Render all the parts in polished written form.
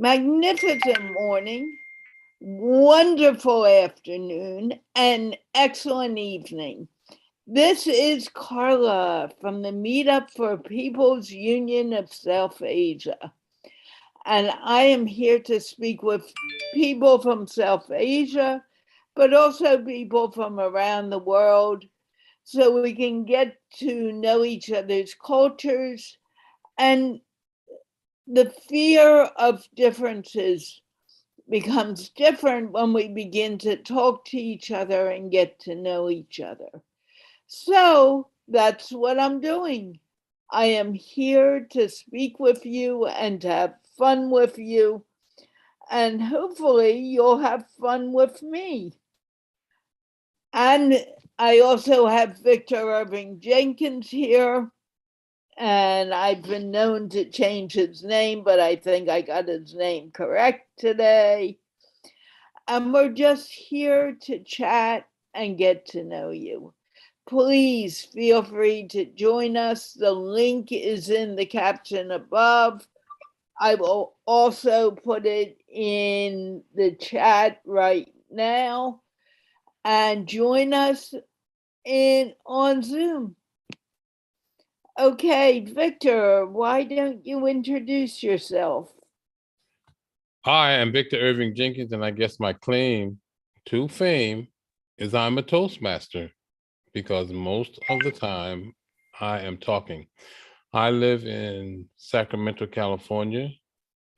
magnificent morning, wonderful afternoon, and excellent evening. This is Carla from the Meetup for People's Union of South Asia. And I am here to speak with people from South Asia, but also people from around the world, so we can get to know each other's cultures. And the fear of differences becomes different when we begin to talk to each other and get to know each other. So that's what I'm doing. I am here to speak with you and to have fun with you, and hopefully you'll have fun with me. And I also have Victor Irving Jenkins here, and I've been known to change his name, but I think I got his name correct today. And we're just here to chat and get to know you. Please feel free to join us. The link is in the caption above. I will also put it in the chat right now. And join us on Zoom. Okay, Victor, why don't you introduce yourself? Hi, I'm Victor Irving Jenkins, and I guess my claim to fame is I'm a Toastmaster, because most of the time I am talking. I live in Sacramento, California,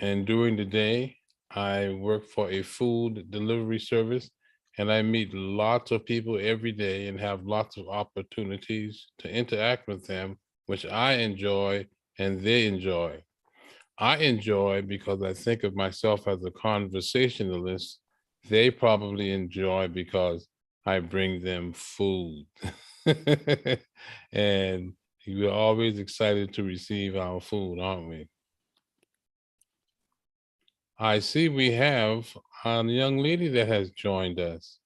and during the day I work for a food delivery service, and I meet lots of people every day and have lots of opportunities to interact with them, which I enjoy and they enjoy. I enjoy because I think of myself as a conversationalist. They probably enjoy because I bring them food. And we're always excited to receive our food, aren't we? I see we have a young lady that has joined us.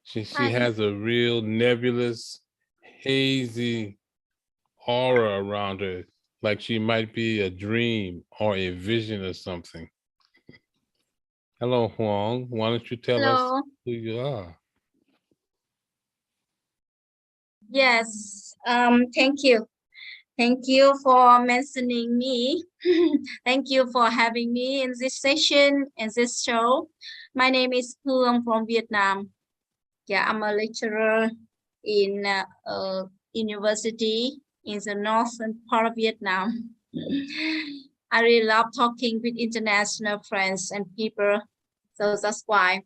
She Hi. has a real nebulous, hazy aura around her, like she might be a dream or a vision or something. Hello, Huang. Why don't you tell us Hello. who you are? Yes. Thank you. Thank you for mentioning me. Thank you for having me in this session, in this show. My name is Phuong from Vietnam. Yeah, I'm a lecturer in university in the northern part of Vietnam. I really love talking with international friends and people. So that's why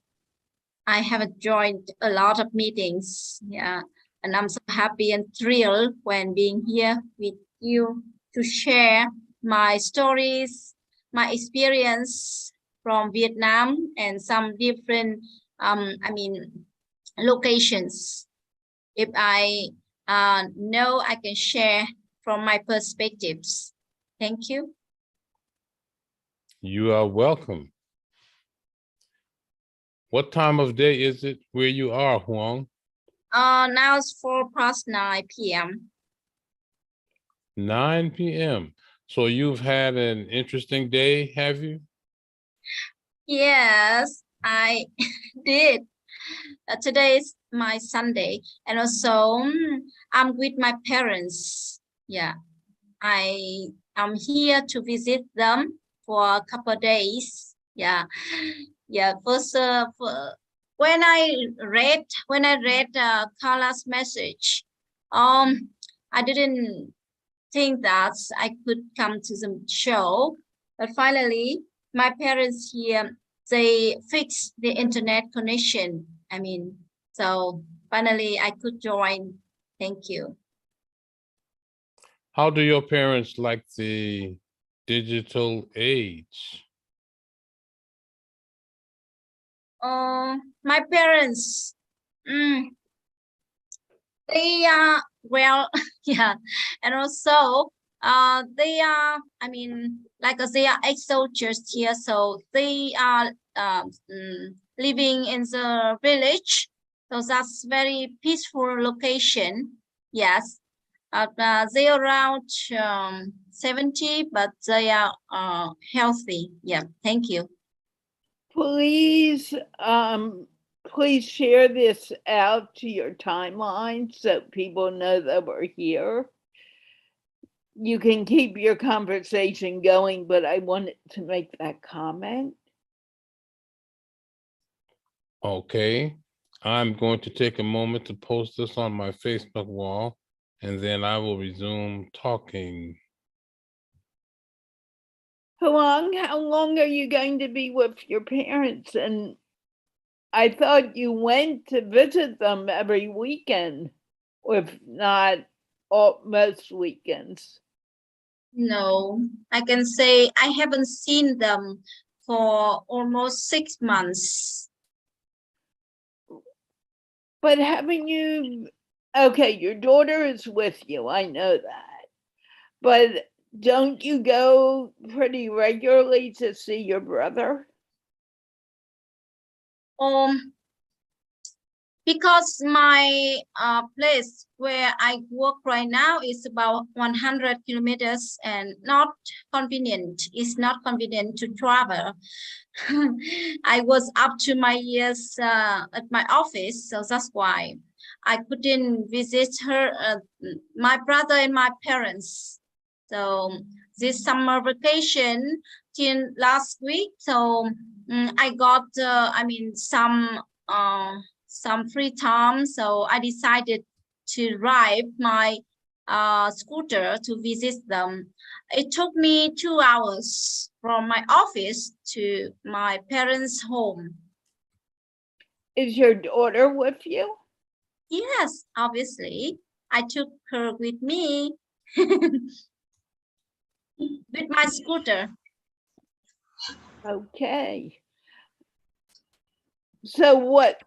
I have joined a lot of meetings. Yeah. And I'm so happy and thrilled when being here with you to share my stories, my experience from Vietnam and some different, locations. If I know, I can share from my perspectives. Thank you. You are welcome. What time of day is it where you are, Huang? Now it's 4:09 p.m. 9 p.m. So you've had an interesting day, have you? Yes, I did. Today is my Sunday, and also I'm with my parents. Yeah, I am here to visit them for a couple of days. Yeah, yeah. First, when I read Carla's message, I didn't think that I could come to the show, but finally, my parents here, they fixed the internet connection. So finally I could join. Thank you. How do your parents like the digital age? My parents, they are well, yeah, and also they are, they are ex-soldiers here, so they are living in the village, so that's very peaceful location. Yes, they are around 70, but they are healthy. Yeah, thank you. Please, please share this out to your timeline so people know that we're here. You can keep your conversation going, but I wanted to make that comment. Okay, I'm going to take a moment to post this on my Facebook wall, and then I will resume talking. Huang, how long are you going to be with your parents? And I thought you went to visit them every weekend, if not most weekends. No, I can say I haven't seen them for almost 6 months. But haven't you? Okay, your daughter is with you. I know that. But don't you go pretty regularly to see your brother? Because my place where I work right now is about 100 kilometers and not convenient. It's not convenient to travel. I was up to my ears at my office, so that's why I couldn't visit her, my brother and my parents. So this summer vacation till last week, so I got, some free time, so I decided to ride my scooter to visit them. It took me 2 hours from my office to my parents' home. Is your daughter with you? Yes, obviously. I took her with me with my scooter. Okay. So what,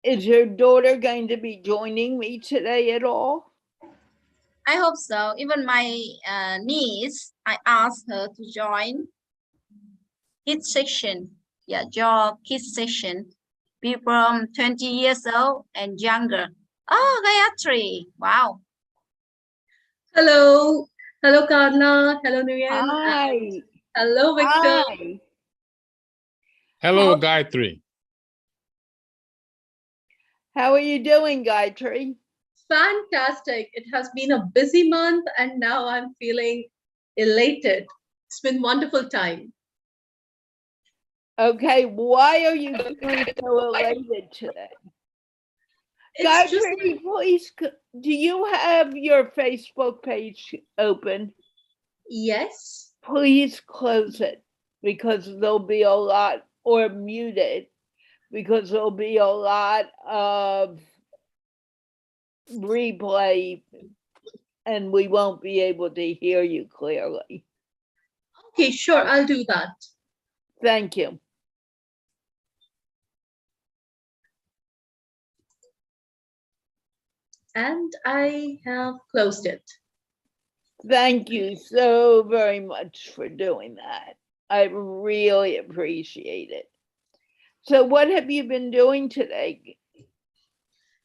is your daughter going to be joining me today at all? I hope so. Even my niece, I asked her to join kids section. Yeah, your kids section. People from 20 years old and younger. Oh, Gayatri. Wow. Hello. Hello, Karna. Hello, Nguyen. Hi. Hello, Victor. Hi. Hello, Gayatri. How are you doing, Gayatri? Fantastic. It has been a busy month and now I'm feeling elated. It's been wonderful time. Okay, why are you feeling so elated today? Gayatri, please, do you have your Facebook page open? Yes. Please close it because there'll be a lot, or mute it because there'll be a lot of replay and we won't be able to hear you clearly. Okay, sure. I'll do that. Thank you. And I have closed it. Thank you so very much for doing that. I really appreciate it. So what have you been doing today?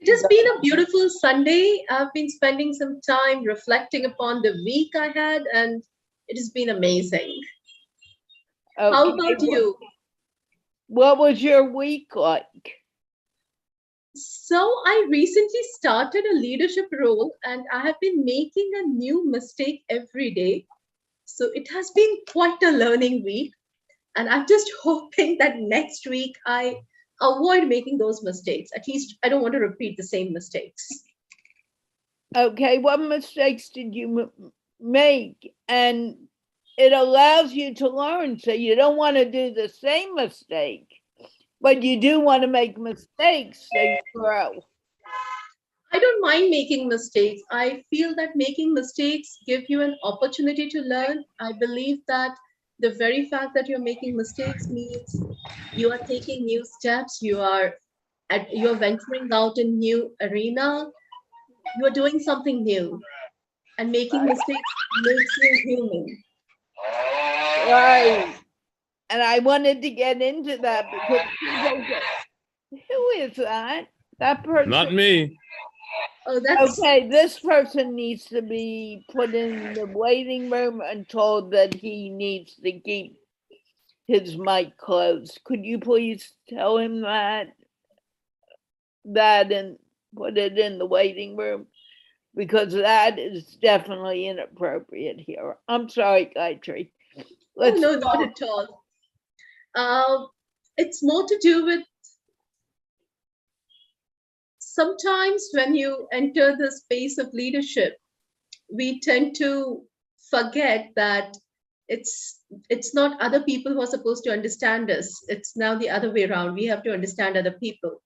It has been a beautiful Sunday. I've been spending some time reflecting upon the week I had, and it has been amazing. Okay. How about you? What was your week like? So I recently started a leadership role and I have been making a new mistake every day. So it has been quite a learning week. And I'm just hoping that next week I avoid making those mistakes. At least I don't want to repeat the same mistakes. Okay, what mistakes did you make? And it allows you to learn. So you don't want to do the same mistake, but you do want to make mistakes so you grow. I don't mind making mistakes. I feel that making mistakes give you an opportunity to learn. I believe that the very fact that you're making mistakes means you are taking new steps, you're venturing out in new arena, you are doing something new, and making mistakes makes you human. Right. And I wanted to get into that because people go, who is that? That person? Not me. Oh, that's okay. This person needs to be put in the waiting room and told that he needs to keep his mic closed. Could you please tell him that and put it in the waiting room? Because that is definitely inappropriate here. I'm sorry, Gayatri. Oh, no, not at all. It's more to do with sometimes when you enter the space of leadership, we tend to forget that it's not other people who are supposed to understand us. It's now the other way around. We have to understand other people.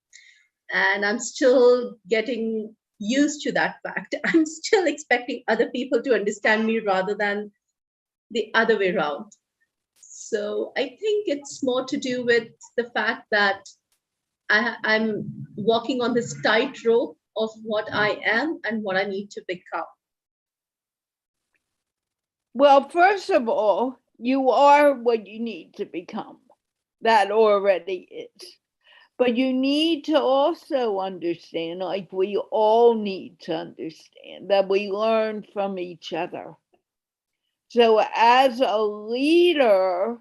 And I'm still getting used to that fact. I'm still expecting other people to understand me rather than the other way around. So I think it's more to do with the fact that I'm walking on this tightrope of what I am and what I need to become. Well, first of all, you are what you need to become. That already is. But you need to also understand, like we all need to understand, that we learn from each other. So as a leader,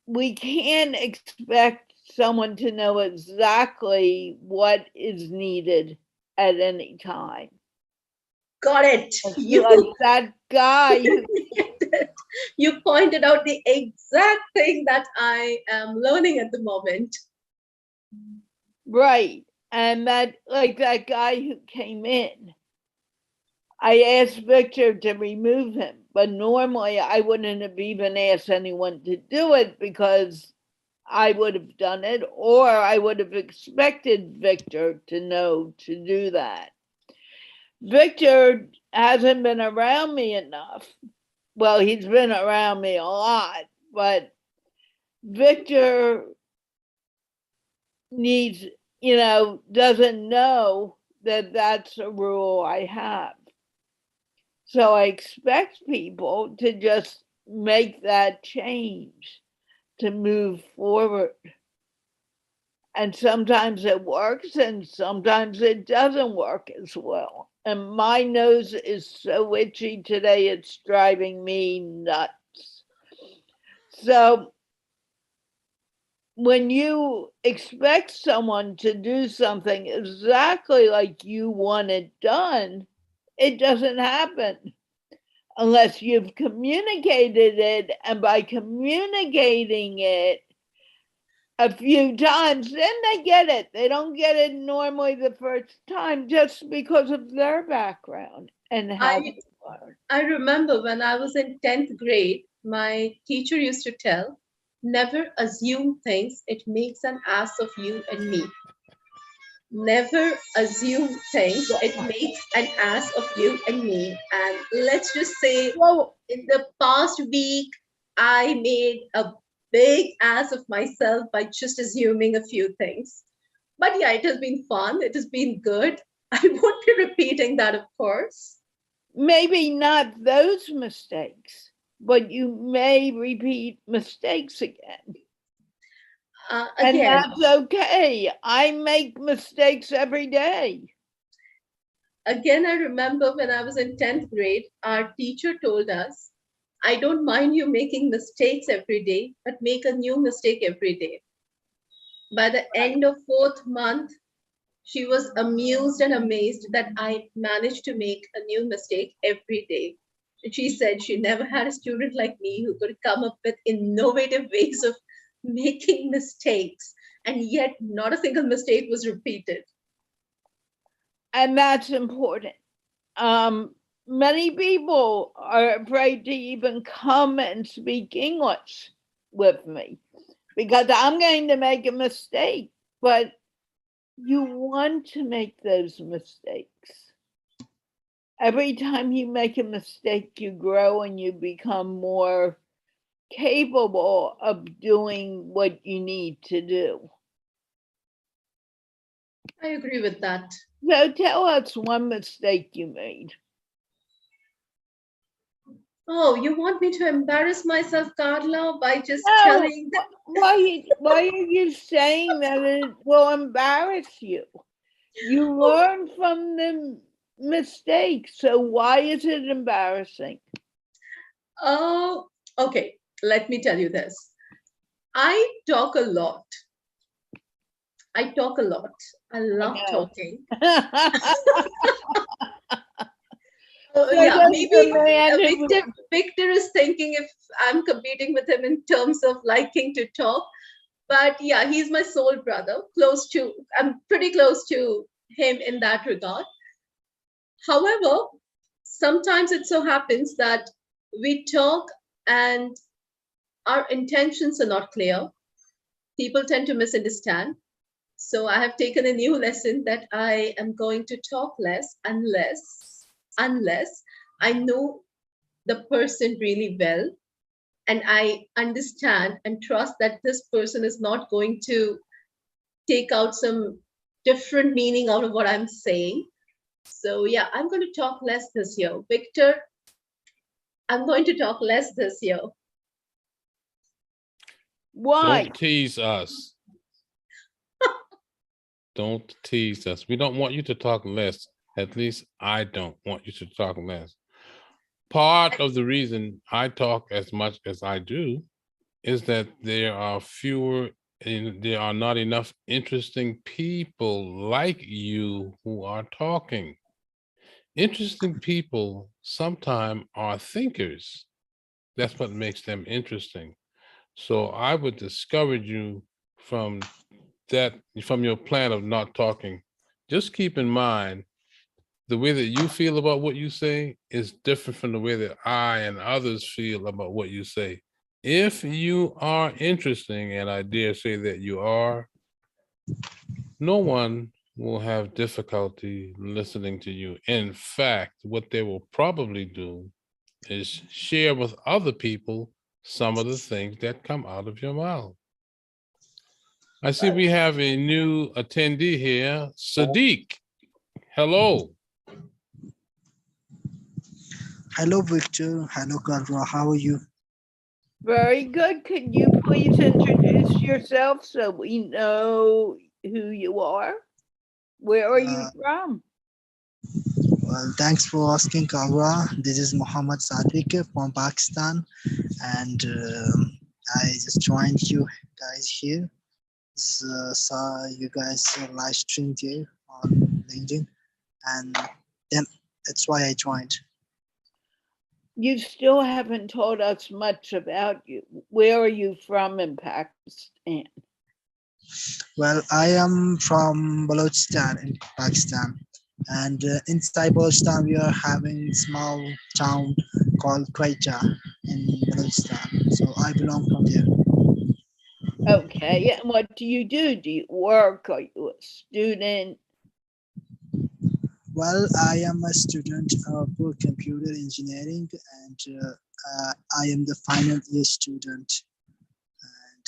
we can't expect someone to know exactly what is needed at any time. Got it. Like that guy. You pointed out the exact thing that I am learning at the moment. Right. And that, like that guy who came in, I asked Victor to remove him, but normally I wouldn't have even asked anyone to do it because I would have done it, or I would have expected Victor to know to do that. Victor hasn't been around me enough. Well, he's been around me a lot, but Victor needs, doesn't know that that's a rule I have. So I expect people to just make that change to move forward. And sometimes it works and sometimes it doesn't work as well. And my nose is so itchy today, it's driving me nuts. So when you expect someone to do something exactly like you want it done, it doesn't happen unless you've communicated it. And by communicating it a few times, then they get it. They don't get it normally the first time just because of their background and how they learn. I remember when I was in 10th grade, my teacher used to tell, never assume things, it makes an ass of you and me. Never assume things, it makes an ass of you and me. And let's just say, in the past week, I made a big ass of myself by just assuming a few things. But yeah, it has been fun. It has been good. I won't be repeating that, of course. Maybe not those mistakes, but you may repeat mistakes again. And that's okay. I make mistakes every day. Again, I remember when I was in 10th grade, our teacher told us, I don't mind you making mistakes every day, but make a new mistake every day. By the end of 4th month, she was amused and amazed that I managed to make a new mistake every day. And she said she never had a student like me who could come up with innovative ways of making mistakes, and yet not a single mistake was repeated. And that's important. Many people are afraid to even come and speak English with me because I'm going to make a mistake, but you want to make those mistakes. Every time you make a mistake, you grow and you become more capable of doing what you need to do. I agree with that. So tell us one mistake you made. Oh, you want me to embarrass myself, Carla, by just telling them? Why are you saying that it will embarrass you? You learn from the mistake, so why is it embarrassing? Oh, okay. let me tell you this. I talk a lot. I talk a lot. I love talking. So Yeah, does maybe the man who- Victor is thinking if I'm competing with him in terms of liking to talk. But yeah, he's my soul brother. I'm pretty close to him in that regard. However, sometimes it so happens that we talk and our intentions are not clear. People tend to misunderstand. So I have taken a new lesson that I am going to talk less unless I know the person really well and I understand and trust that this person is not going to take out some different meaning out of what I'm saying. So yeah, I'm going to talk less this year. Victor, I'm going to talk less this year. Why? Don't tease us. Don't tease us. We don't want you to talk less. At least I don't want you to talk less. Part of the reason I talk as much as I do is that there are fewer and there are not enough interesting people like you who are talking. Interesting people sometimes are thinkers. That's what makes them interesting. So I would discourage you from from your plan of not talking. Just keep in mind the way that you feel about what you say is different from the way that I and others feel about what you say. If you are interesting, and I dare say that you are, no one will have difficulty listening to you. In fact, what they will probably do is share with other people some of the things that come out of your mouth. I see we have a new attendee here, Sadiq. Hello. Hello, Victor. Hello, Karwa. How are you? Very good. Could you please introduce yourself so we know who you are? Where are you from? Well, thanks for asking, Karwa. This is Muhammad Sadiq from Pakistan, and I just joined you guys here. Saw you guys live streamed here on LinkedIn, and then that's why I joined. You still haven't told us much about you. Where are you from in Pakistan? Well, I am from Balochistan in Pakistan, and inside Balochistan we are having a small town called Quetta in Balochistan. So I belong from there. Okay, and what do you do? Do you work? Are you a student? Well, I am a student for computer engineering, and I am the final year student,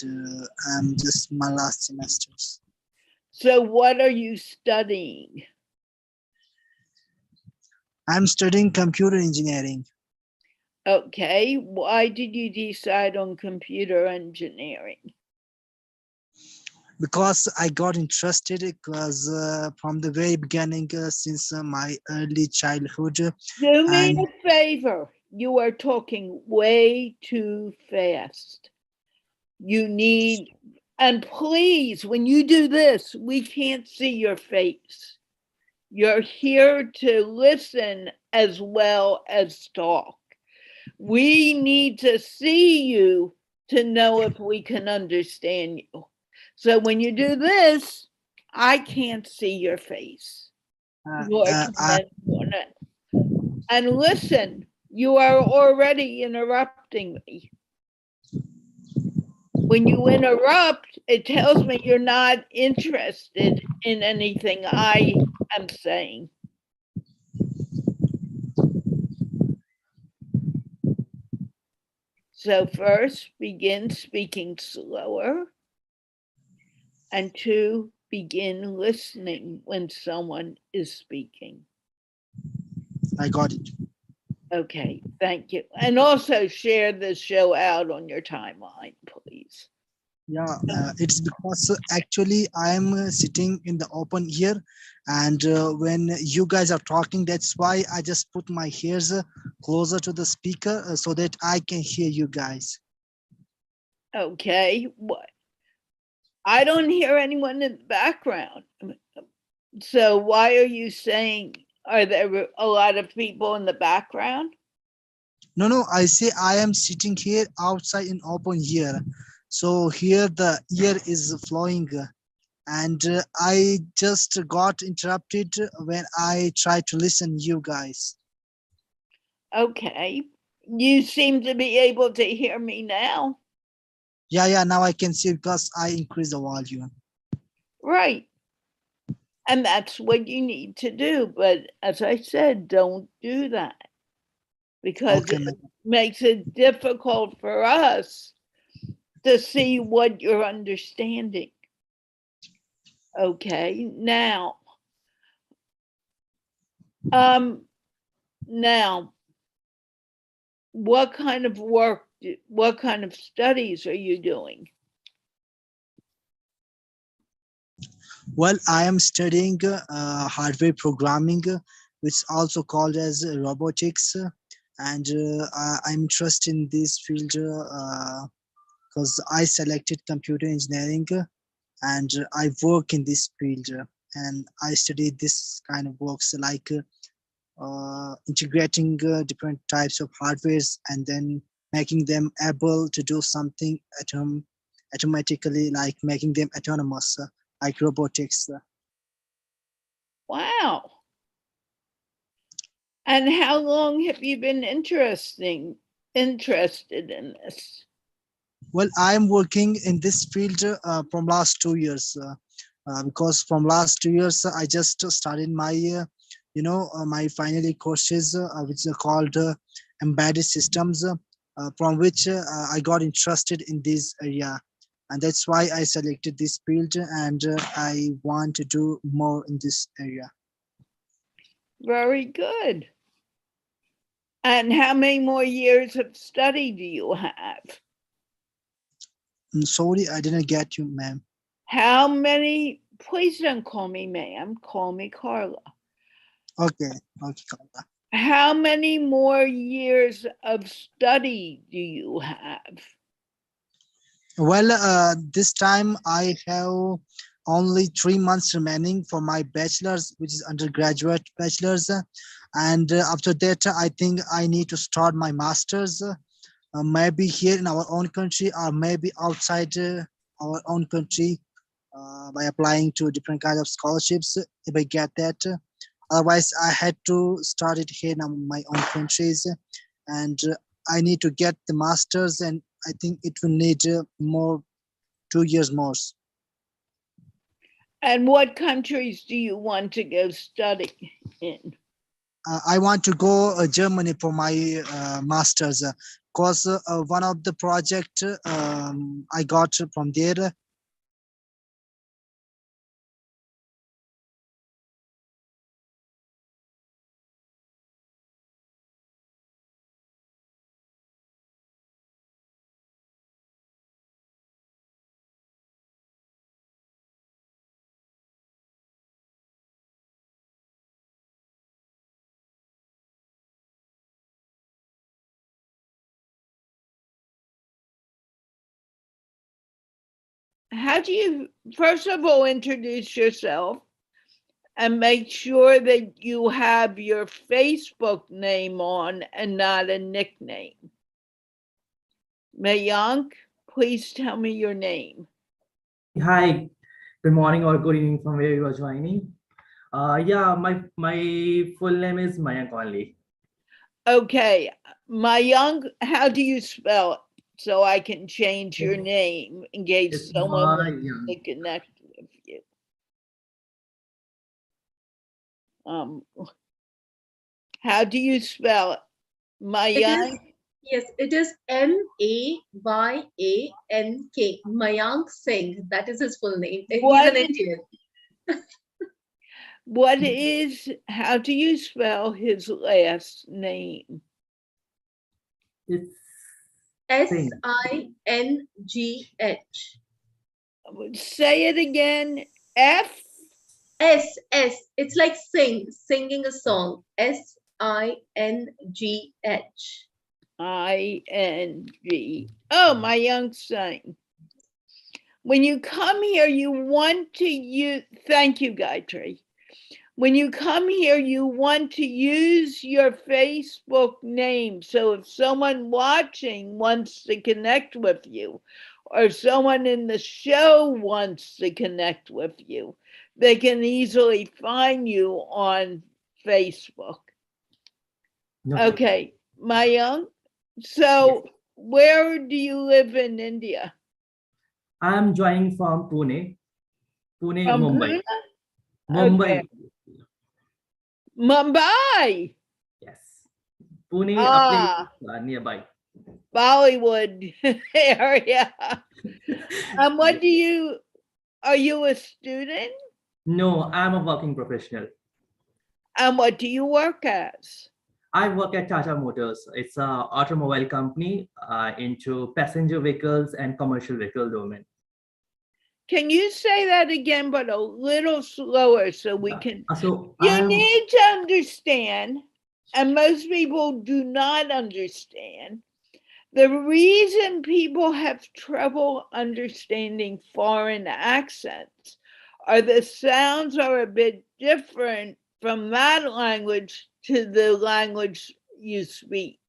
and I'm just my last semesters. So what are you studying? I'm studying computer engineering. Okay, why did you decide on computer engineering? Because I got interested, because from the very beginning, since my early childhood. Do me a favor. You are talking way too fast. You need, and please, when you do this, we can't see your face. You're here to listen as well as talk. We need to see you to know if we can understand you. So when you do this, I can't see your face. And listen, you are already interrupting me. When you interrupt, it tells me you're not interested in anything I am saying. So first, begin speaking slower. And two, begin listening when someone is speaking. I got it. Okay, thank you. And also share this show out on your timeline, please. Yeah, it's because actually I'm sitting in the open here, and when you guys are talking, that's why I just put my ears closer to the speaker so that I can hear you guys. Okay. What? I don't hear anyone in the background. So why are you saying, are there a lot of people in the background? No, I say I am sitting here outside in open air. So here the air is flowing, and I just got interrupted when I tried to listen you guys. Okay. You seem to be able to hear me now. Yeah, now I can see because I increase the volume. Right. And that's what you need to do. But as I said, don't do that because Okay, it ma'am. makes it difficult for us to see what you're understanding. Okay. Now, now, what kind of work, what kind of studies are you doing? Well, I am studying hardware programming, which is also called as robotics, and I'm interested in this field because I selected computer engineering, and I work in this field, and I study this kind of works like integrating different types of hardwares and then making them able to do something automatically, like making them autonomous, like robotics. Wow. And how long have you been interested in this? Well, I'm working in this field from last 2 years because from last 2 years I just started my my final year courses which are called embedded systems, from which I got interested in this area, and that's why I selected this field, and I want to do more in this area. Very good. And how many more years of study do you have? Sorry, I didn't get you, ma'am. How many? Please don't call me ma'am, call me Carla. Okay, Carla. How many more years of study do you have? Well, this time I have only 3 months remaining for my bachelor's, which is undergraduate bachelor's. And after that, I think I need to start my master's, maybe here in our own country or maybe outside our own country by applying to different kinds of scholarships if I get that. Otherwise, I had to start it here in my own countries. And I need to get the master's, and I think it will need more 2 years more. And what countries do you want to go study in? I want to go Germany for my master's because one of the project I got from there. How do you, first of all, introduce yourself and make sure that you have your Facebook name on and not a nickname? Mayank, please tell me your name. Hi, good morning or good evening from where you are joining. Yeah, my full name is Mayank only. Okay, Mayank, how do you spell it so I can change your name in case It's someone wants Mayank. to connect with you? How do you spell it? Mayank? Yes, it is Mayank. Mayank Singh. That is his full name. He's an Indian. How do you spell his last name? It's Singh. Say it again. F? S. It's like singing a song. Singh. ING. Oh, my young son. When you come here, you want to use, thank you, Gayatri. When you come here, you want to use your Facebook name. So if someone watching wants to connect with you, or someone in the show wants to connect with you, they can easily find you on Facebook. Okay, Mayank. So where do you live in India? I'm joining from Pune, From Mumbai. Pune? Mumbai. Okay. Mumbai. Yes. Pune, a Ah, place nearby. Bollywood area. What do you, are you a student? No, I'm a working professional. And what do you work as? I work at Tata Motors. It's an automobile company into passenger vehicles and commercial vehicle domain. Can you say that again, but a little slower so we can, So you need to understand, and most people do not understand, the reason people have trouble understanding foreign accents are the sounds are a bit different from that language to the language you speak.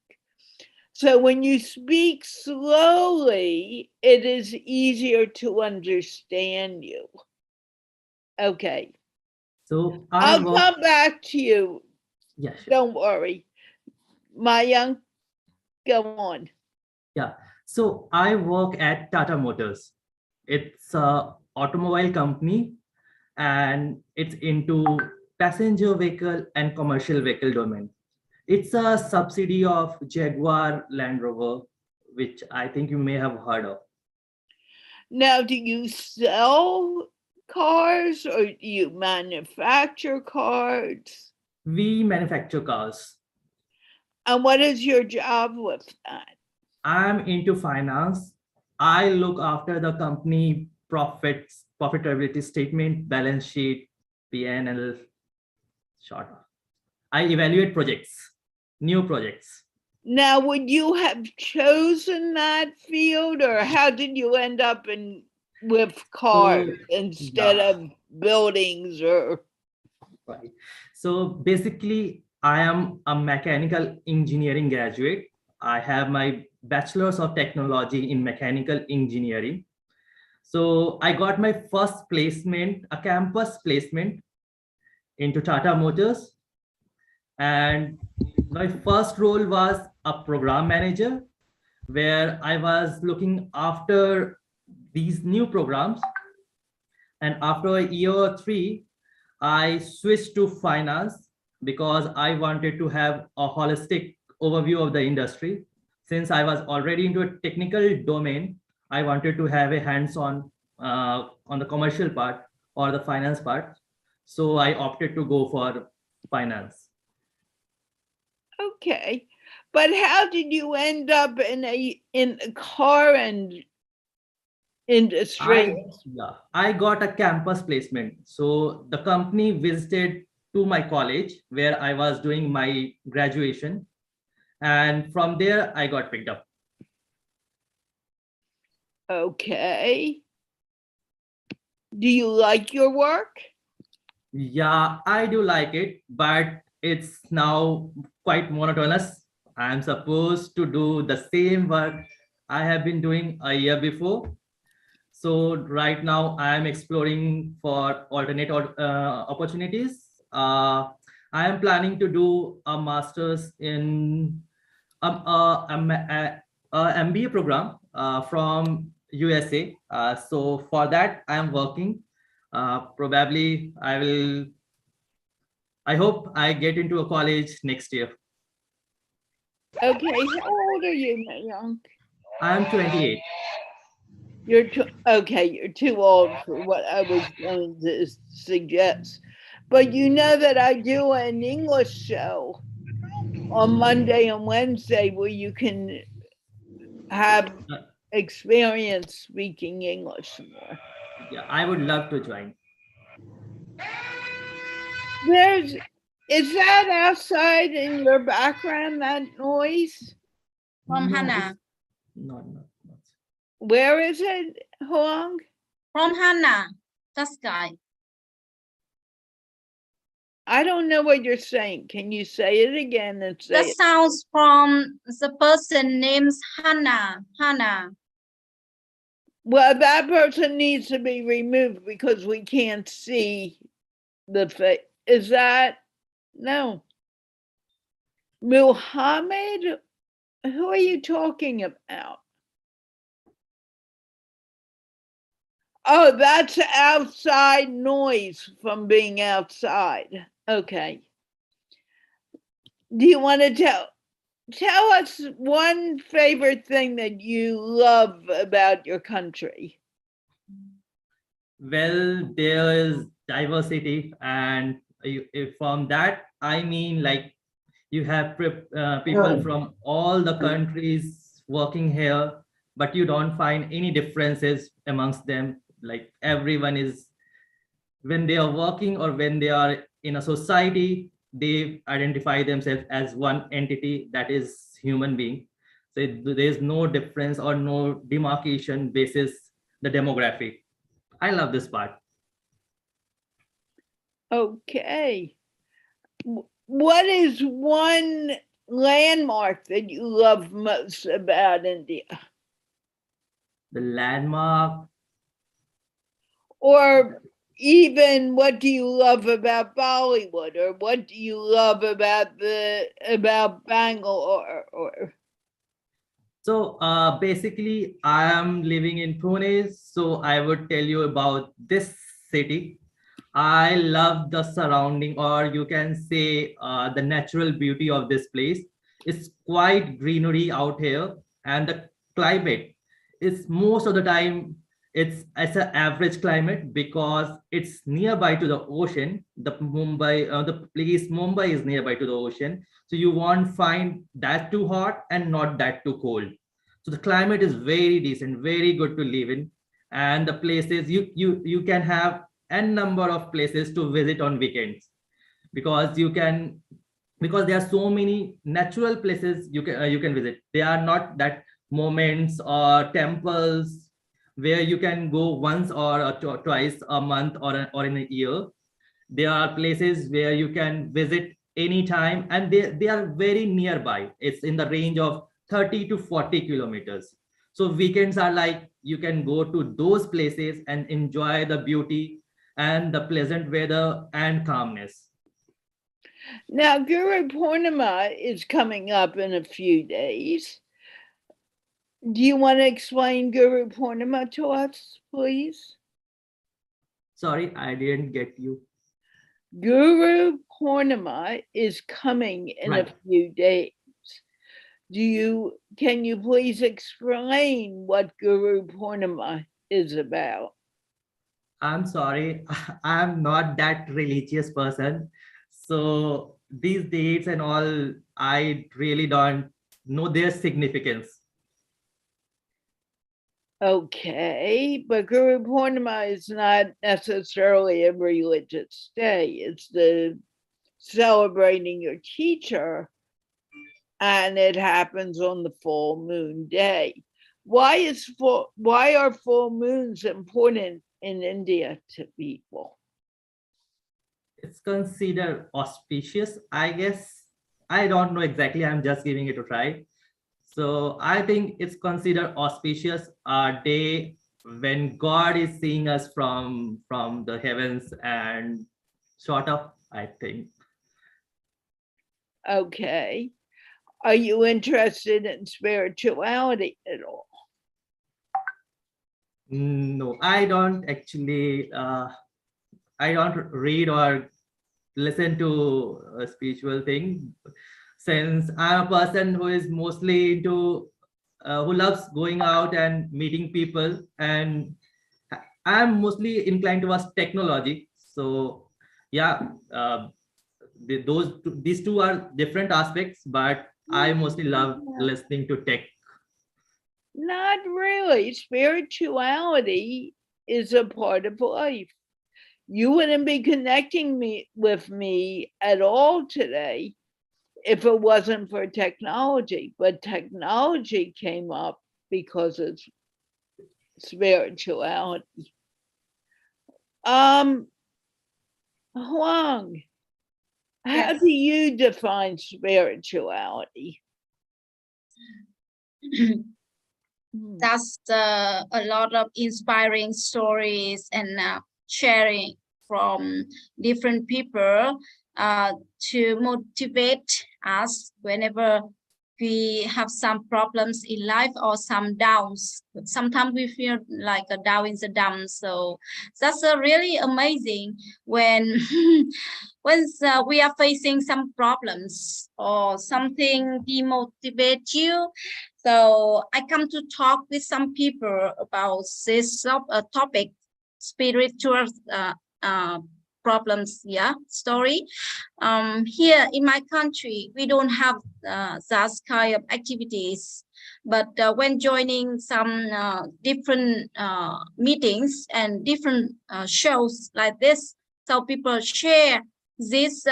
So when you speak slowly, it is easier to understand you. Okay. So I'll come back to you. Yeah, sure. Don't worry. Mayank, go on. Yeah. So I work at Tata Motors. It's a automobile company and it's into passenger vehicle and commercial vehicle domain. It's a subsidy of Jaguar Land Rover, which I think you may have heard of. Now, do you sell cars or do you manufacture cars? We manufacture cars. And what is your job with that? I'm into finance. I look after the company profitability statement, balance sheet, P&L, short. I evaluate projects, new projects. Now, would you have chosen that field, or how did you end up with cars instead of buildings or? Right. So basically, I am a mechanical engineering graduate. I have my bachelor's of technology in mechanical engineering. So I got my first placement, a campus placement into Tata Motors. And my first role was a program manager, where I was looking after these new programs. And after a year or three, I switched to finance because I wanted to have a holistic overview of the industry. Since I was already into a technical domain, I wanted to have a hands-on on the commercial part or the finance part. So I opted to go for finance. Okay, but how did you end up in a car and industry? I got a campus placement. So the company visited to my college where I was doing my graduation. And from there, I got picked up. Okay. Do you like your work? Yeah, I do like it, but it's now quite monotonous. I'm supposed to do the same work I have been doing a year before. So right now I am exploring for alternate opportunities. I am planning to do a master's in MBA program from USA. So for that I am working. Probably I hope I get into a college next year. Okay, how old are you, Mayank? I am 28. You're too old for what I was going to suggest. But you know that I do an English show on Monday and Wednesday where you can have experience speaking English more. Yeah, I would love to join. Is that outside in your background, that noise? From No, Hana. it's not. Where is it, Huang? From Hana. That guy. I don't know what you're saying. Can you say it again and say That it? sounds from the person names Hana. Hana. Well, that person needs to be removed because we can't see the face. Is that no? Muhammad? Who are you talking about? Oh, that's outside noise from being outside. Okay. Do you want to tell us one favorite thing that you love about your country? Well, there is diversity, and from that I mean, like, you have people from all the countries working here, but you don't find any differences amongst them. Like, everyone is, when they are working or when they are in a society, they identify themselves as one entity, that is human being. So there's no difference or no demarcation basis the demographic. I love this part. Okay. What is one landmark that you love most about India? The landmark, Or even what do you love about Bollywood? Or what do you love about Bangalore? Or so basically I am living in Pune, so I would tell you about this city. I love the surrounding, or you can say the natural beauty of this place. It's quite greenery out here, and the climate is most of the time it's an average climate because it's nearby to the ocean. The place Mumbai is nearby to the ocean, so you won't find that too hot and not that too cold. So the climate is very decent, very good to live in, and the places you can have n number of places to visit on weekends, because you can, because there are so many natural places you can visit. They are not that moments or temples where you can go once or twice a month or in a year. There are places where you can visit anytime, and they are very nearby. It's in the range of 30 to 40 kilometers. So weekends are like, you can go to those places and enjoy the beauty and the pleasant weather and calmness. now Guru Purnima is coming up in a few days. Do you want to explain Guru Purnima to us, please? Sorry, I didn't get you. Guru Purnima is coming in Right. a few days. Can you please explain what Guru Purnima is about? I'm sorry, I'm not that religious person. So these dates and all, I really don't know their significance. Okay, but Guru Purnima is not necessarily a religious day. It's the celebrating your teacher, and it happens on the full moon day. Why are full moons important in India to people? It's considered auspicious, I guess. I don't know exactly. I'm just giving it a try. So I think it's considered auspicious a day when God is seeing us from the heavens and sort of, I think. Okay. Are you interested in spirituality at all? No, I don't actually. I don't read or listen to a spiritual thing, since I'm a person who is mostly into who loves going out and meeting people, and I'm mostly inclined towards technology. So yeah, these two are different aspects, but I mostly love listening to tech. Not really. Spirituality is a part of life. You wouldn't be connecting with me at all today if it wasn't for technology, but technology came up because of spirituality. Huang, how Yes. do you define spirituality? That's a lot of inspiring stories and sharing from different people to motivate us whenever we have some problems in life or some downs. Sometimes we feel like a down in the dumps. So that's really amazing when when we are facing some problems or something demotivate you. So I come to talk with some people about this topic, spiritual problems, story. Here in my country, we don't have that kind of activities. But when joining some different meetings and different shows like this, so people share these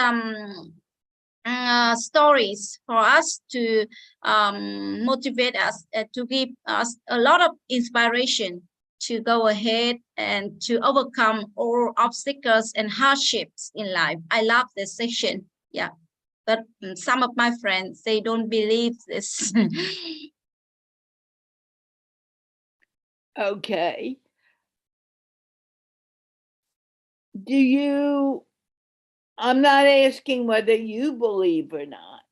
stories for us to motivate us, to give us a lot of inspiration to go ahead and to overcome all obstacles and hardships in life. I love this section. Yeah. But some of my friends, they don't believe this. Okay. Do you, I'm not asking whether you believe or not,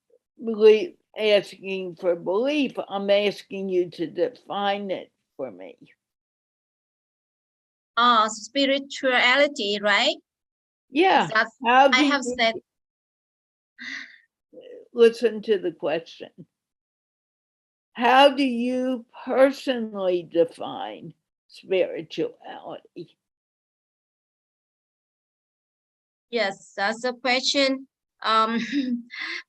asking for belief. I'm asking you to define it for me. Spirituality, right? Yeah. That's, How do I have you, said, listen to the question. How do you personally define spirituality? yes, that's a question.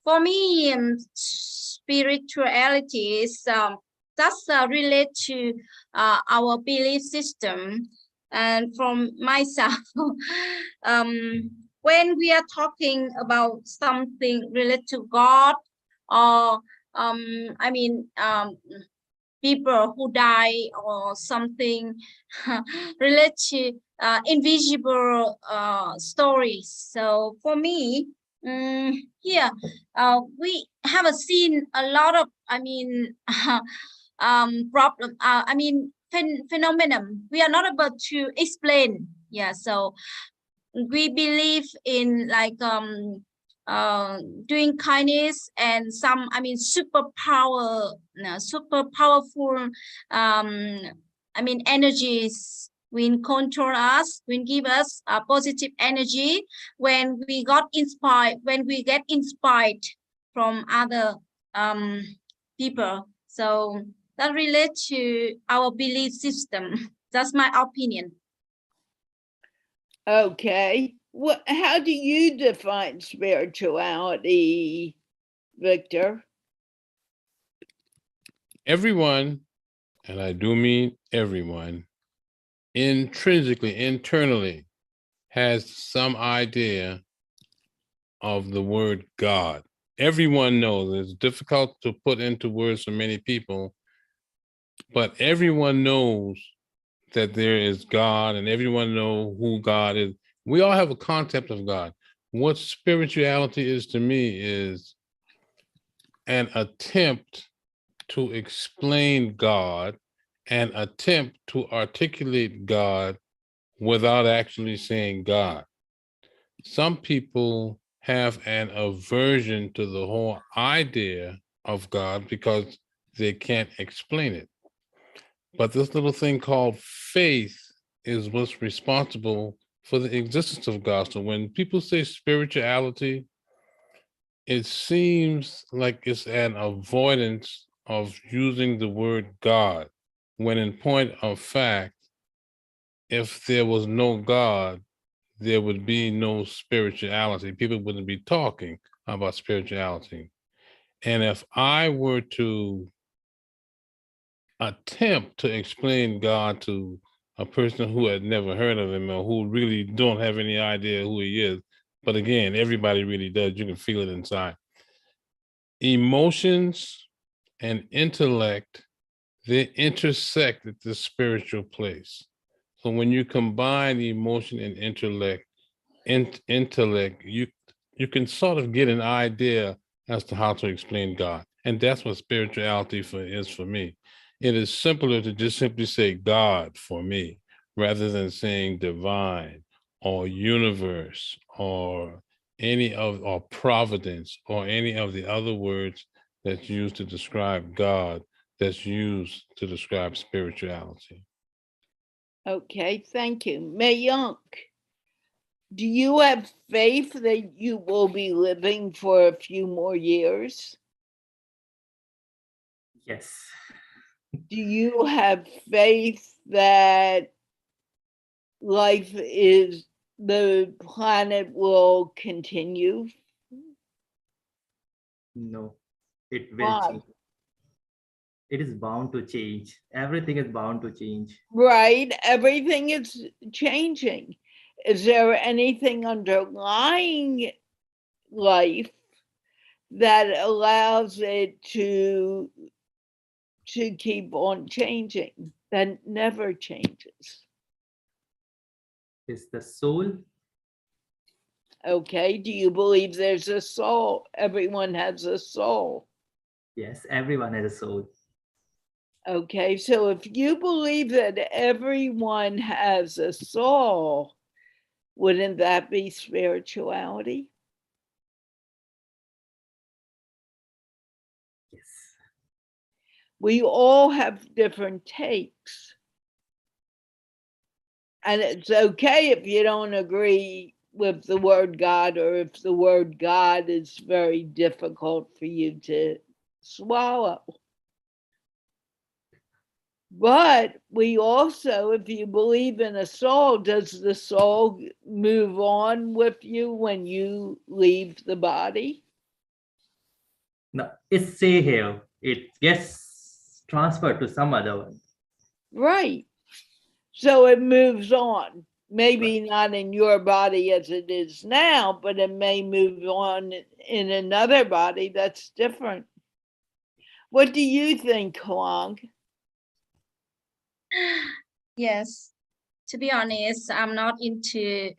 For me, spirituality is that's relate to our belief system. And from myself, when we are talking about something related to God, or I mean, people who die or something related to invisible stories. So for me, here we have seen a lot of, I mean, problem. I mean, phenomenon. We are not able to explain. Yeah. So we believe in like doing kindness and some, I mean, super powerful I mean energies will control us, will give us a positive energy when we got inspired, when we get inspired from other people. So that relates to our belief system. That's my opinion. Okay. How do you define spirituality, Victor? Everyone, and I do mean everyone, intrinsically, internally, has some idea of the word God. Everyone knows it's difficult to put into words for many people, but everyone knows that there is God and everyone knows who God is. We all have a concept of God. What spirituality is to me is an attempt to explain God, an attempt to articulate God without actually saying God. Some people have an aversion to the whole idea of God because they can't explain it. But this little thing called faith is what's responsible for the existence of God. So when people say spirituality, it seems like it's an avoidance of using the word God, when in point of fact, if there was no God, there would be no spirituality. People wouldn't be talking about spirituality. And if I were to attempt to explain God to a person who had never heard of him or who really don't have any idea who he is, but again, everybody really does, you can feel it inside. emotions and intellect, they intersect at the spiritual place. So when you combine emotion and intellect, you can sort of get an idea as to how to explain God. And that's what spirituality is for me. It is simpler to just simply say God for me, rather than saying divine or universe or or providence or any of the other words that's used to describe God, that's used to describe spirituality. Okay, thank you. Mayank, do you have faith that you will be living for a few more years? Yes. Do you have faith that the planet will continue? No, it will Why? change. It is bound to change. Everything is bound to change. Right, everything is changing. Is there anything underlying life that allows it to keep on changing, that never changes? Is the soul? Okay, do you believe there's a soul? Everyone has a soul. Yes, everyone has a soul. Okay, so if you believe that everyone has a soul, wouldn't that be spirituality? Yes. We all have different takes. And it's okay if you don't agree with the word God, or if the word God is very difficult for you to swallow. But we also, if you believe in a soul, does the soul move on with you when you leave the body? No, it's say here. It gets transferred to some other one. Right. So it moves on. Maybe not in your body as it is now, but it may move on in another body that's different. What do you think, Huang? Yes, to be honest, I'm not into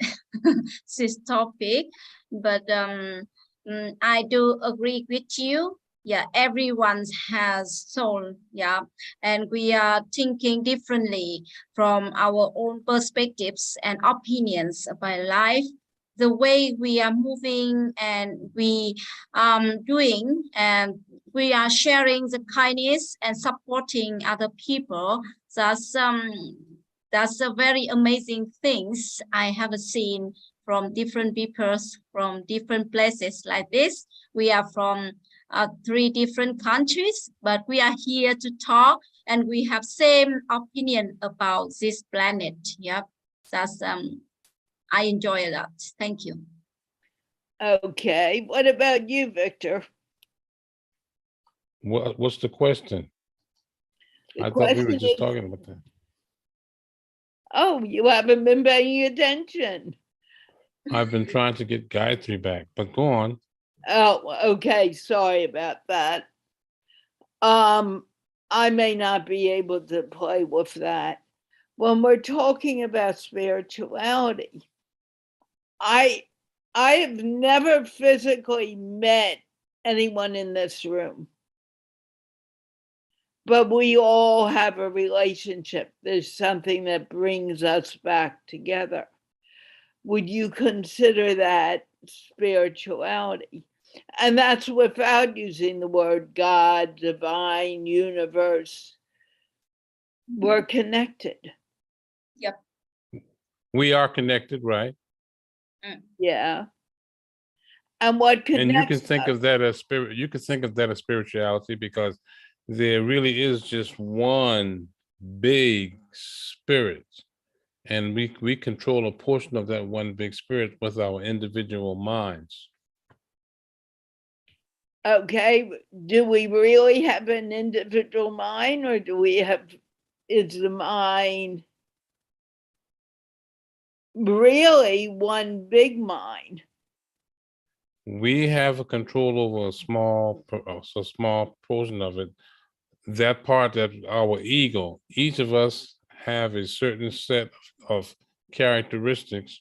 this topic, but I do agree with you. Yeah, everyone has soul. Yeah, and we are thinking differently from our own perspectives and opinions about life. The way we are moving and we doing, and we are sharing the kindness and supporting other people. That's a very amazing things I have seen from different people from different places like this. We are from 3 different countries, but we are here to talk and we have same opinion about this planet. Yep, that's I enjoy a lot. Thank you. Okay, what about you, Victor? What's the question? The I thought we were question just is, talking about that. oh, you haven't been paying attention. I've been trying to get Gayatri back, but go on. Oh, okay, sorry about that. I may not be able to play with that. When we're talking about spirituality, I have never physically met anyone in this room, but we all have a relationship. There's something that brings us back together. Would you consider that spirituality? And that's without using the word God, divine, universe. We're connected. Yep. We are connected, right? Yeah. And what connects And you can think us? of that as spirit. You can think of that as spirituality, because there really is just one big spirit, and we control a portion of that one big spirit with our individual minds. Okay, do we really have an individual mind, or is the mind really one big mind? We have a control over a small portion of it. That part, that our ego, each of us have a certain set of characteristics,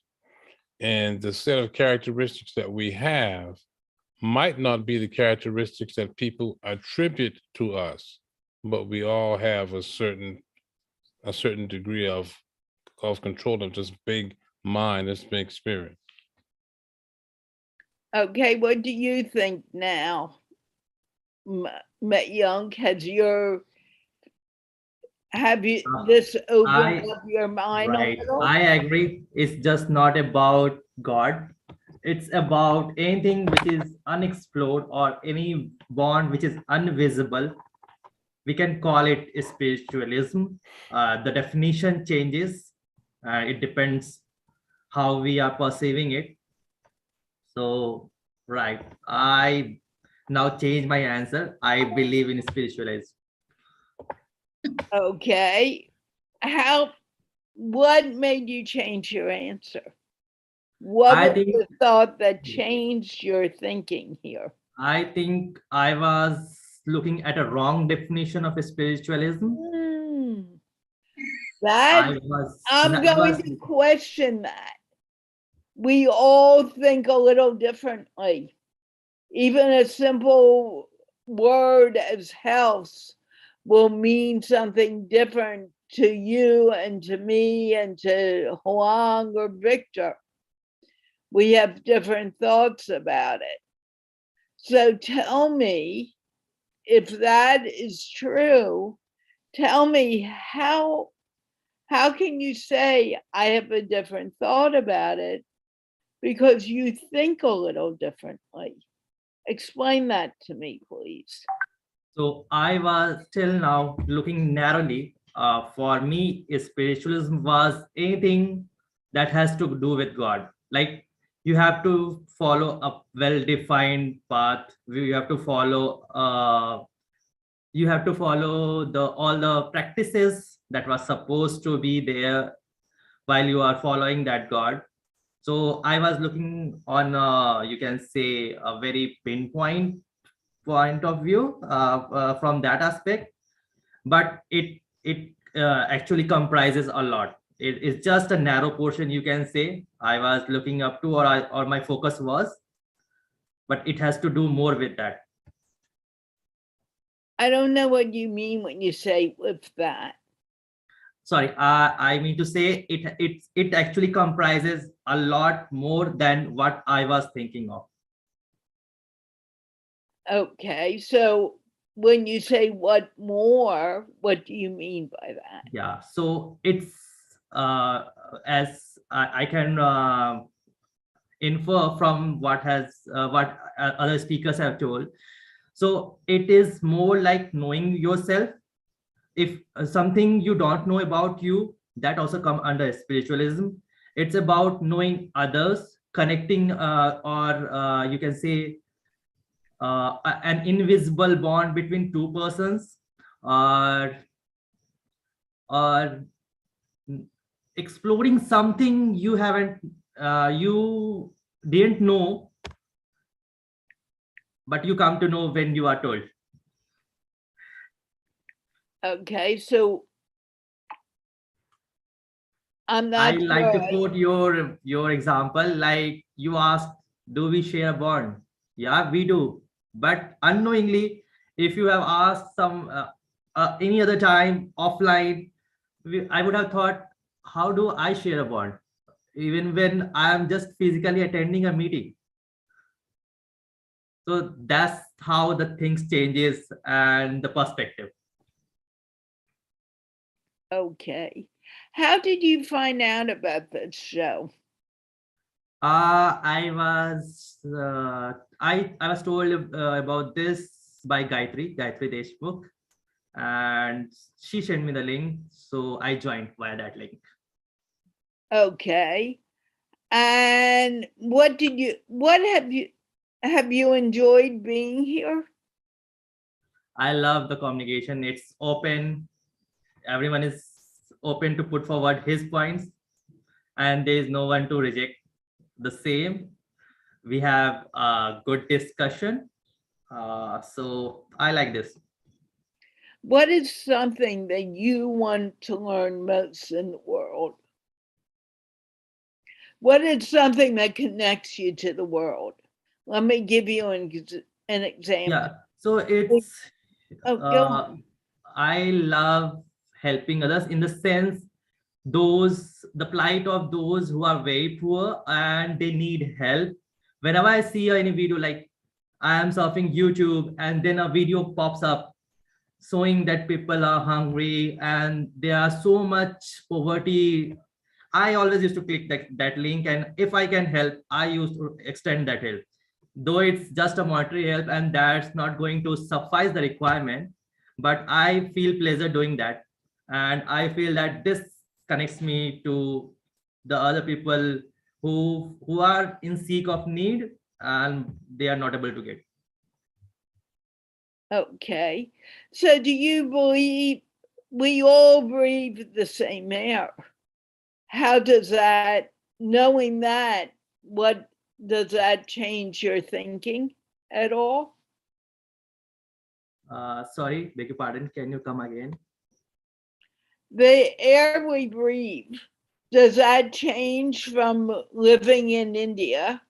and the set of characteristics that we have might not be the characteristics that people attribute to us, but we all have a certain degree of control of this big mind, this big spirit. Okay, what do you think now, Mayank? Have you this opened up your mind a little? I agree. It's just not about God. It's about anything which is unexplored or any bond which is invisible. We can call it spiritualism. The definition changes. It depends how we are perceiving it. So, right. I now change my answer. I believe in spiritualism. Okay. What made you change your answer? What was the thought that changed your thinking here? I think I was looking at a wrong definition of spiritualism. I'm going to question that. We all think a little differently. Even a simple word as health will mean something different to you and to me and to Huang or Victor. We have different thoughts about it. So tell me, if that is true, tell me how can you say I have a different thought about it because you think a little differently? Explain that to me, please. So I was till now looking narrowly. For me, spiritualism was anything that has to do with God. Like you have to follow a well-defined path. You have to follow. You have to follow all the practices that was supposed to be there while you are following that God. So I was looking on, you can say, a very pinpoint point of view from that aspect, but it actually comprises a lot. It is just a narrow portion, you can say, I was looking up to, or my focus was, but it has to do more with that. I don't know what you mean when you say with that. Sorry, I mean to say it actually comprises a lot more than what I was thinking of. Okay, so when you say what more, what do you mean by that? Yeah, so it's as I can infer from what other speakers have told. So it is more like knowing yourself. If something you don't know about you, that also come under spiritualism. It's about knowing others, connecting, or you can say an invisible bond between two persons, or exploring something you didn't know, but you come to know when you are told. Okay, so I'm not I like to quote your example, like you asked, do we share a bond? Yeah, we do. But unknowingly, if you have asked some any other time offline, I would have thought, how do I share a bond? Even when I am just physically attending a meeting. So that's how the things changes and the perspective. Okay. How did you find out about this show? I was told about this by Gayatri Deshmukh, and she sent me the link, so I joined via that link. Okay. And what have you enjoyed being here? I love the communication. It's open. Everyone is open to put forward his points, and there is no one to reject the same. We have a good discussion. So I like this. What is something that you want to learn most in the world? What is something that connects you to the world? Let me give you an example. Yeah. So it's Oh, go on. I love helping others in the sense the plight of those who are very poor and they need help. Whenever I see any video, like I am surfing YouTube and then a video pops up showing that people are hungry and there are so much poverty, I always used to click that link, and if I can help, I used to extend that help. Though it's just a monetary help and that's not going to suffice the requirement, but I feel pleasure doing that. And I feel that this connects me to the other people who are in seek of need and they are not able to get. Okay. So do you believe we all breathe the same air? How does that, knowing that, what does that change your thinking at all? Sorry, beg your pardon. Can you come again? The air we breathe, does that change from living in India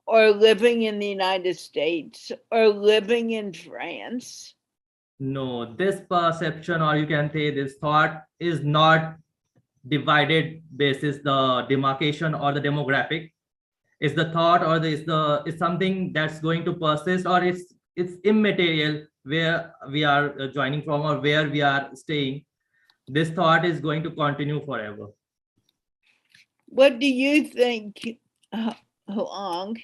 or living in the United States or living in France? No, this perception, or you can say this thought, is not divided basis the demarcation or the demographic. Is the thought or is something that's going to persist, or it's immaterial where we are joining from or where we are staying. This thought is going to continue forever. What do you think, Huang?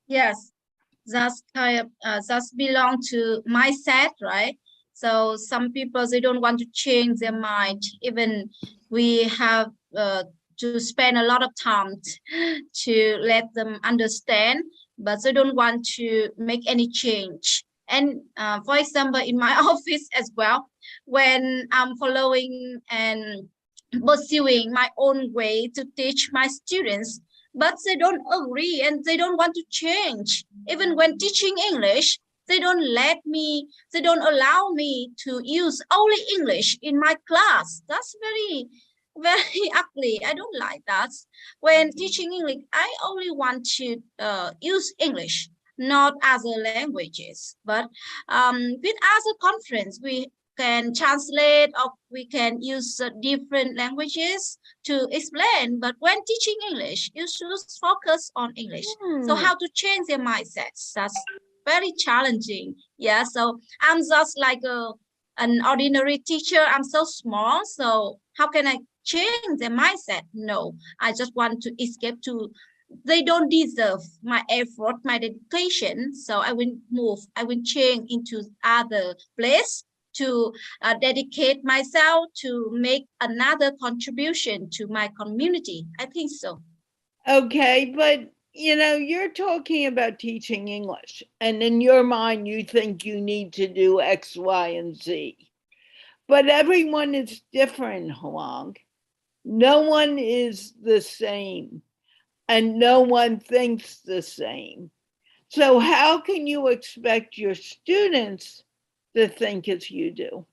Yes, that's kind of that's belong to mindset, right? So some people, they don't want to change their mind. Even we have to spend a lot of time to let them understand, but they don't want to make any change. And for example, in my office as well, when I'm following and pursuing my own way to teach my students, but they don't agree and they don't want to change. Even when teaching English, they don't they don't allow me to use only English in my class. That's very ugly. I don't like that. When teaching English, I only want to use English, not other languages. But with other conference, we can translate or we can use different languages to explain. But when teaching English, you should focus on English. So how to change their mindsets? That's very challenging. Yeah, so I'm just like an ordinary teacher. I'm so small. So how can I change their mindset? No, I just want to escape to, they don't deserve my effort, my dedication. So I will move, I will change into other place to dedicate myself to make another contribution to my community. I think so. Okay, but you're talking about teaching English, and in your mind, you think you need to do X, Y, and Z. But everyone is different, Huang. No one is the same, and no one thinks the same. So how can you expect your students to think as you do?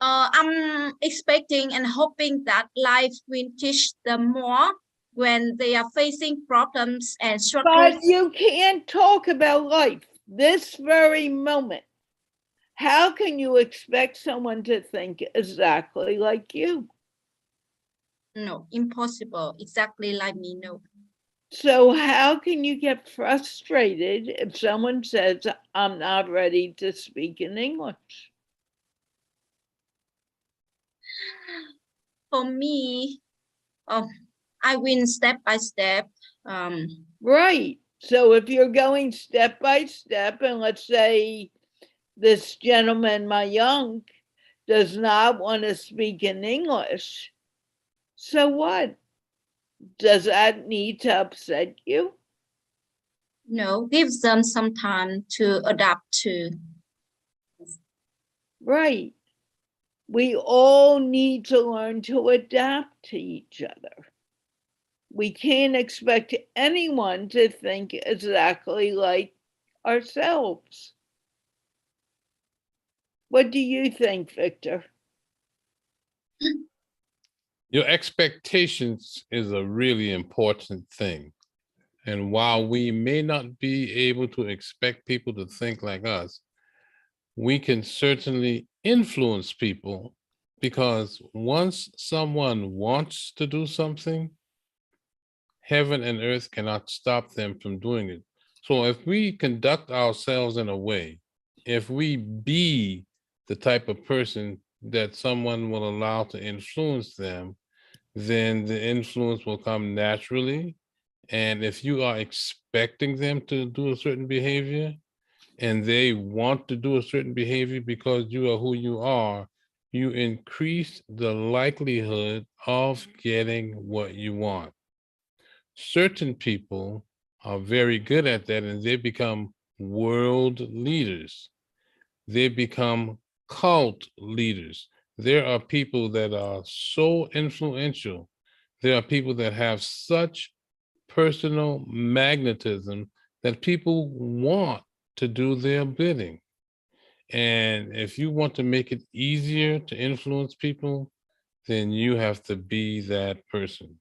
I'm expecting and hoping that life will teach them more when they are facing problems and struggles. But you can't talk about life this very moment. How can you expect someone to think exactly like you? No, impossible. Exactly like me, no. So how can you get frustrated if someone says, I'm not ready to speak in English? For me, I win step by step. Right. So if you're going step by step, and let's say this gentleman, Mayank, does not want to speak in English, so what? Does that need to upset you? No, gives them some time to adapt to. Right. We all need to learn to adapt to each other. We can't expect anyone to think exactly like ourselves. What do you think, Victor? Your expectations is a really important thing. And while we may not be able to expect people to think like us, we can certainly influence people, because once someone wants to do something, heaven and earth cannot stop them from doing it. So if we conduct ourselves in a way, if we be the type of person that someone will allow to influence them, then the influence will come naturally. And if you are expecting them to do a certain behavior and they want to do a certain behavior because you are who you are, you increase the likelihood of getting what you want. Certain people are very good at that and they become world leaders. They become cult leaders. There are people that are so influential. There are people that have such personal magnetism that people want to do their bidding. And if you want to make it easier to influence people, then you have to be that person.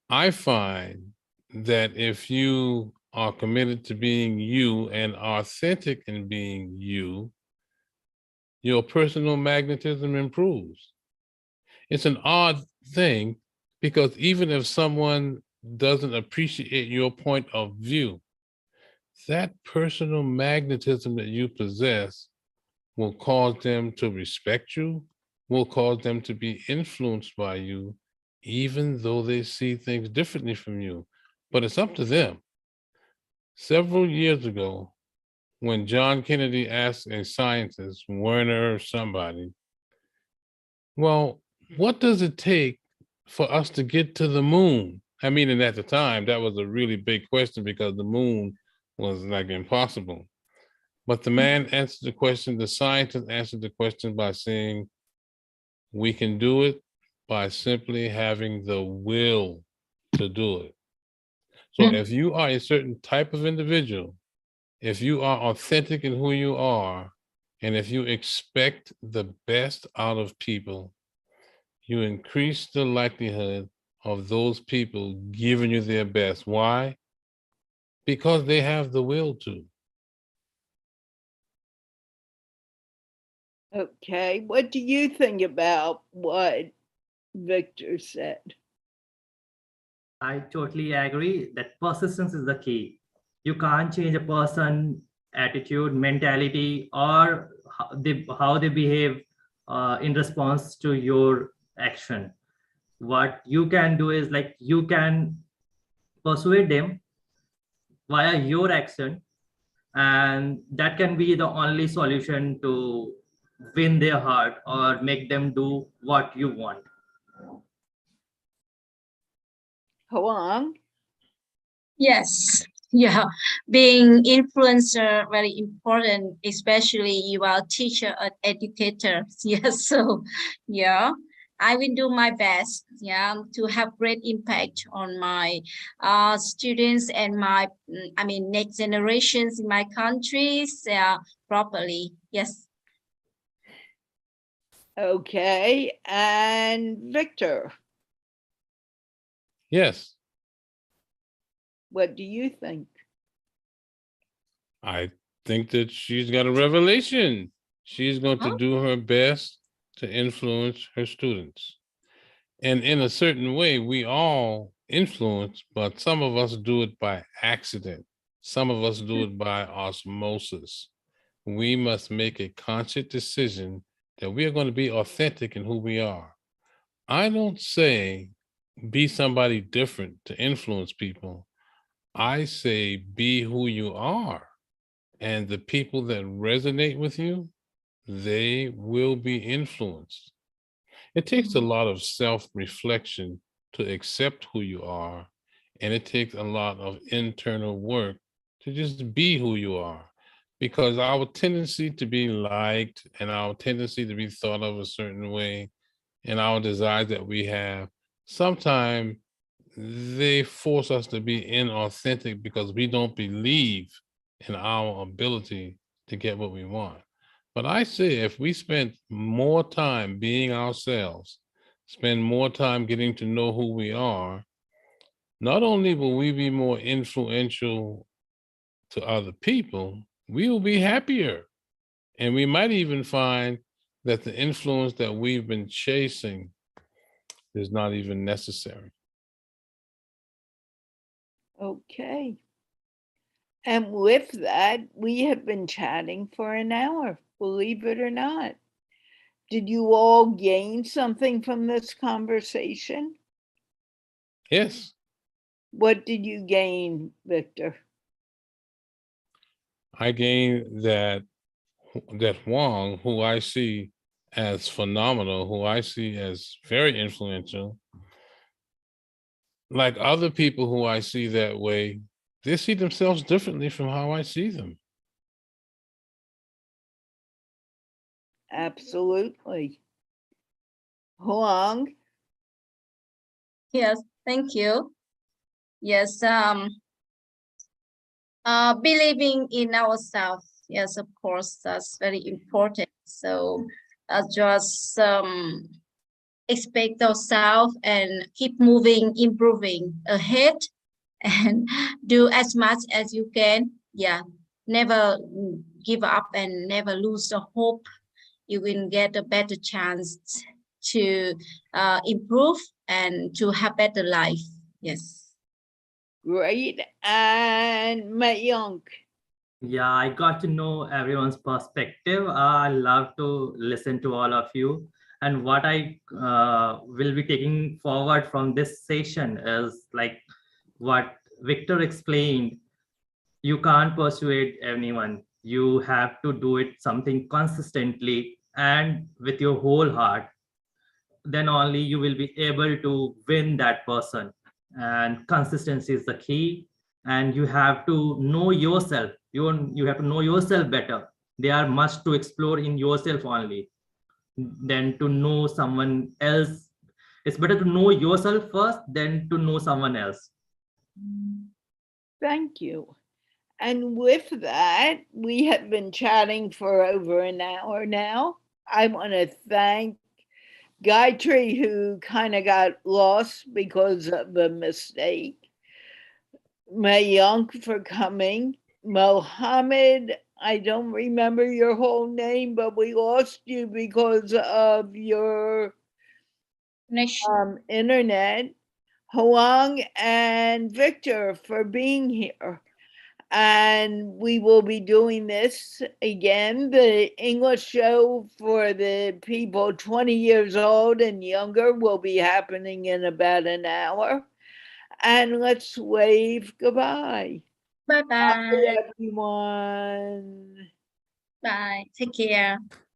I find that if you are committed to being you and authentic in being you, your personal magnetism improves. It's an odd thing because even if someone doesn't appreciate your point of view, that personal magnetism that you possess will cause them to respect you, will cause them to be influenced by you, even though they see things differently from you. But it's up to them. Several years ago, when John Kennedy asked a scientist, Werner or somebody, well, what does it take for us to get to the moon? I mean, and at the time, that was a really big question because the moon was like impossible. But the man answered the question, the scientist answered the question by saying, we can do it by simply having the will to do it. So if you are a certain type of individual, if you are authentic in who you are, and if you expect the best out of people, you increase the likelihood of those people giving you their best. Why? Because they have the will to. Okay, what do you think about what Victor said? I totally agree that persistence is the key. You can't change a person attitude, mentality, or how they behave in response to your action. What you can do is like you can persuade them via your action, and that can be the only solution to win their heart or make them do what you want. Huang? Yes, yeah, being influencer very important, especially you are a teacher or educator. Yes, so yeah, I will do my best, yeah, to have great impact on my students and my, I mean, next generations in my countries, properly. Yes. Okay, and Victor, Yes, what do you think? I think that she's got a revelation. She's going to do her best to influence her students. And in a certain way, we all influence, but some of us do it by accident. Some of us do it by osmosis. We must make a conscious decision that we are going to be authentic in who we are. I don't say be somebody different to influence people. I say be who you are. And the people that resonate with you, they will be influenced. It takes a lot of self-reflection to accept who you are, and it takes a lot of internal work to just be who you are. because our tendency to be liked and our tendency to be thought of a certain way and our desires that we have, sometimes they force us to be inauthentic because we don't believe in our ability to get what we want. But I say if we spend more time being ourselves, spend more time getting to know who we are, not only will we be more influential to other people, we will be happier. And we might even find that the influence that we've been chasing is not even necessary. Okay. And with that, we have been chatting for an hour, believe it or not. Did you all gain something from this conversation? Yes, What did you gain, Victor? I gained that Huang, who I see as phenomenal, who I see as very influential, like other people who I see that way, they see themselves differently from how I see them. Absolutely. Huang? Yes, thank you. Yes, believing in ourselves. Yes, of course, that's very important. So just expect ourselves and keep moving, improving ahead, and do as much as you can. Yeah, never give up and never lose the hope. You will get a better chance to improve and to have better life. Yes. Great. And Mayank? Yeah, I got to know everyone's perspective. I love to listen to all of you. And what I will be taking forward from this session is like what Victor explained. You can't persuade anyone. You have to do it something consistently and with your whole heart. Then only you will be able to win that person. And consistency is the key. And you have to know yourself. You have to know yourself better. There are much to explore in yourself only than to know someone else. It's better to know yourself first than to know someone else. Thank you. And with that, we have been chatting for over an hour now. I want to thank Gayatri, who kind of got lost because of a mistake, Mayank for coming, Mohammed, I don't remember your whole name, but we lost you because of your internet, Huang and Victor for being here. And we will be doing this again. The English show for the people 20 years old and younger will be happening in about an hour. And let's wave goodbye. Bye Bye, bye. everyone. Bye. Take care.